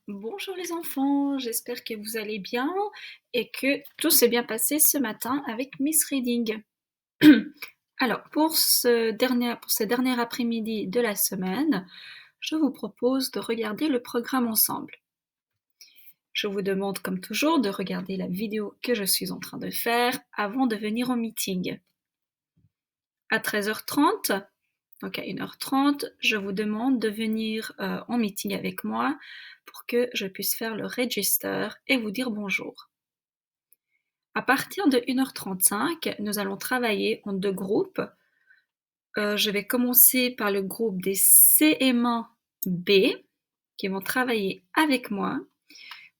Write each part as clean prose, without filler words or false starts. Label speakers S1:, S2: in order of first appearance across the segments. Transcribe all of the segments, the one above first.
S1: Bonjour les enfants, j'espère que vous allez bien et que tout s'est bien passé ce matin avec Miss Reading. Alors, pour ce dernier après-midi de la semaine, je vous propose de regarder le programme ensemble. Je vous demande, comme toujours, de regarder la vidéo que je suis en train de faire avant de venir au meeting. À 13h30, donc à 1h30, je vous demande de venir en meeting avec moi pour que je puisse faire le register et vous dire bonjour. À partir de 1h35, nous allons travailler en deux groupes. Je vais commencer par le groupe des CM1B qui vont travailler avec moi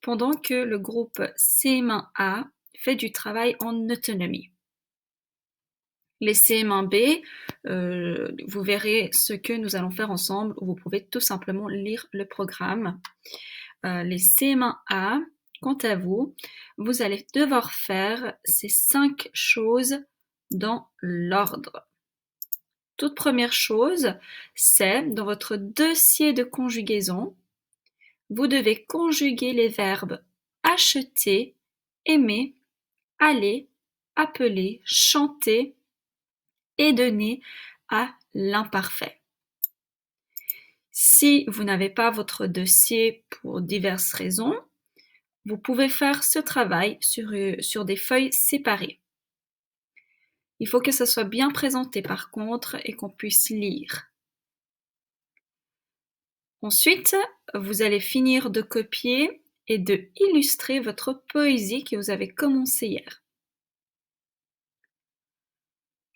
S1: pendant que le groupe CM1A fait du travail en autonomie. Les CM1B, vous verrez ce que nous allons faire ensemble. Vous pouvez tout simplement lire le programme. Les CM1A, quant à vous, vous allez devoir faire ces 5 choses dans l'ordre. Toute première chose, c'est dans votre dossier de conjugaison, vous devez conjuguer les verbes acheter, aimer, aller, appeler, chanter et donner à l'imparfait. Si vous n'avez pas votre dossier pour diverses raisons, vous pouvez faire ce travail sur des feuilles séparées. Il faut que ça soit bien présenté par contre et qu'on puisse lire. Ensuite, vous allez finir de copier et de illustrer votre poésie que vous avez commencé hier.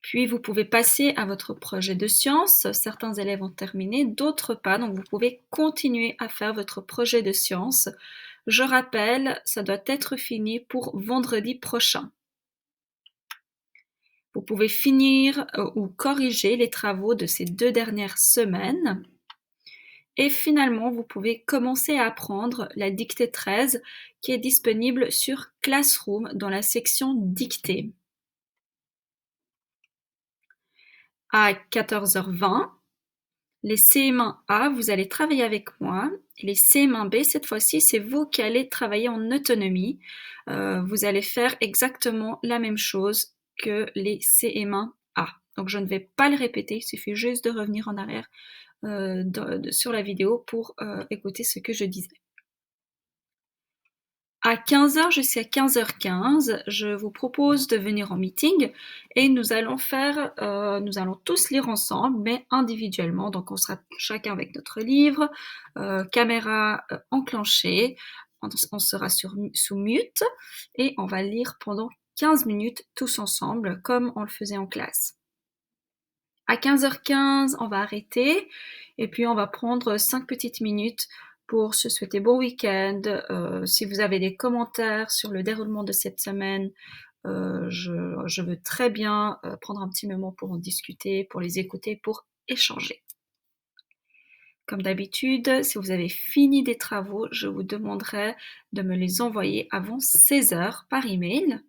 S1: Puis vous pouvez passer à votre projet de science. Certains élèves ont terminé, d'autres pas, donc vous pouvez continuer à faire votre projet de science. Je rappelle, ça doit être fini pour vendredi prochain. Vous pouvez finir ou corriger les travaux de ces 2 dernières semaines. Et finalement, vous pouvez commencer à apprendre la dictée 13 qui est disponible sur Classroom dans la section dictée. À 14h20, les CM1A, vous allez travailler avec moi. Et les CM1B, cette fois-ci, c'est vous qui allez travailler en autonomie. Vous allez faire exactement la même chose que les CM1A. Donc je ne vais pas le répéter, il suffit juste de revenir en arrière sur la vidéo pour écouter ce que je disais. À 15h jusqu'à 15h15, je vous propose de venir en meeting et nous allons tous lire ensemble, mais individuellement. Donc on sera chacun avec notre livre, caméra enclenchée, on sera sous mute et on va lire pendant 15 minutes tous ensemble, comme on le faisait en classe. À 15h15, on va arrêter et puis on va prendre 5 petites minutes pour se souhaiter bon week-end. Si vous avez des commentaires sur le déroulement de cette semaine, je veux très bien prendre un petit moment pour en discuter, pour les écouter, pour échanger. Comme d'habitude, si vous avez fini des travaux, je vous demanderai de me les envoyer avant 16h par email.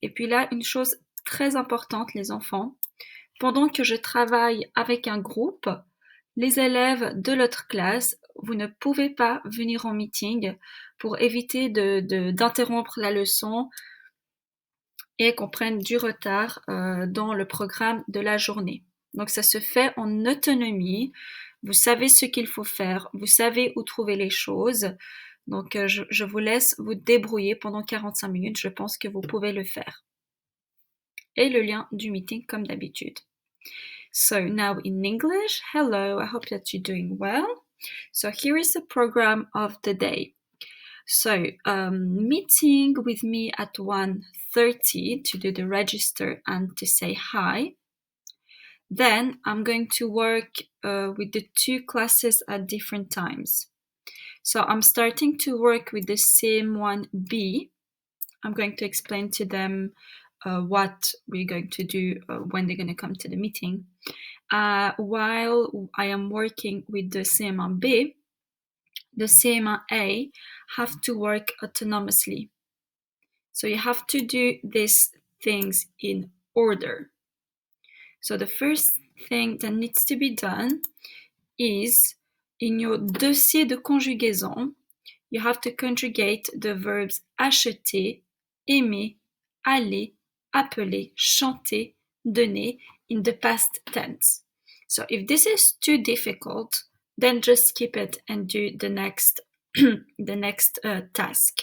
S1: Et puis là, une chose très importante, les enfants, pendant que je travaille avec un groupe, les élèves de l'autre classe, vous ne pouvez pas venir en meeting pour éviter d'interrompre la leçon et qu'on prenne du retard dans le programme de la journée. Donc ça se fait en autonomie. Vous savez ce qu'il faut faire, vous savez où trouver les choses. Donc je vous laisse vous débrouiller pendant 45 minutes. Je pense que vous pouvez le faire. Et le lien du meeting comme d'habitude. So now in English, hello, I hope that you're doing well. So here is the program of the day. So meeting with me at 1:30 to do the register and to say hi. Then I'm going to work with the 2 classes at different times. So I'm starting to work with the CM1B. I'm going to explain to them what we're going to do when they're going to come to the meeting. While I am working with the CM1B, the CM1A have to work autonomously. So you have to do these things in order. So the first thing that needs to be done is In your dossier de conjugaison, you have to conjugate the verbs acheter, aimer, aller, appeler, chanter, donner in the past tense. So if this is too difficult, then just skip it and do the next task.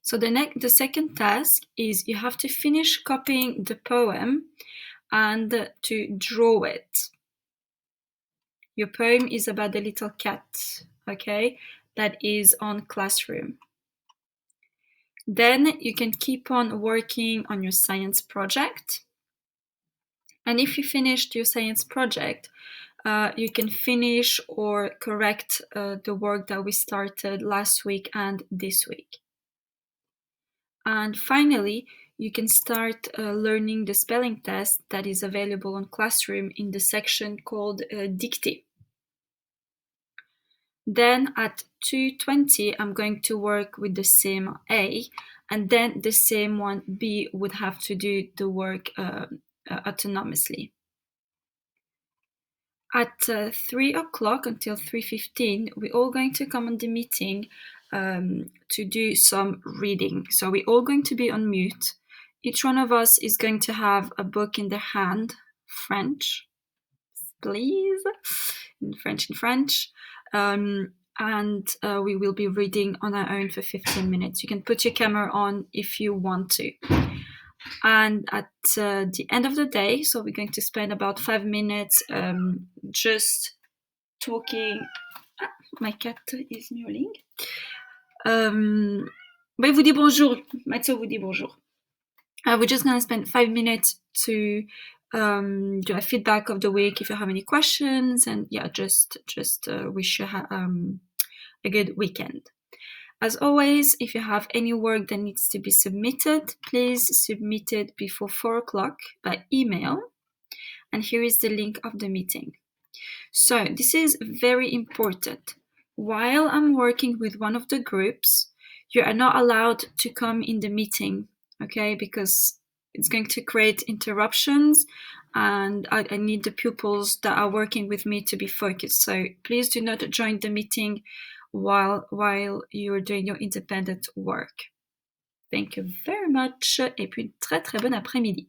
S1: So the second task is you have to finish copying the poem and to draw it. Your poem is about the little cat, okay, that is on Classroom. Then you can keep on working on your science project. And if you finished your science project, you can finish or correct the work that we started last week and this week. And finally, you can start learning the spelling test that is available on Classroom in the section called Dictée. Then at 2:20, I'm going to work with the same A, and then the same one B would have to do the work autonomously. At 3 o'clock until 3:15, we're all going to come on the meeting to do some reading. So we're all going to be on mute. Each one of us is going to have a book in their hand, French, please, in French. And we will be reading on our own for 15 minutes. You can put your camera on if you want to. And at the end of the day, so we're going to spend about 5 minutes just talking. My cat is miauling. But il vous dit bonjour. Mathieu vous dit bonjour. We're just going to spend 5 minutes to do a feedback of the week if you have any questions, and yeah, just wish you a good weekend. As always, if you have any work that needs to be submitted, please submit it before 4 o'clock by email. And here is the link of the meeting. So this is very important. While I'm working with one of the groups, you are not allowed to come in the meeting, okay? Because it's going to create interruptions, and I need the pupils that are working with me to be focused. So please do not join the meeting while you're doing your independent work. Thank you very much, et puis très très bon après-midi.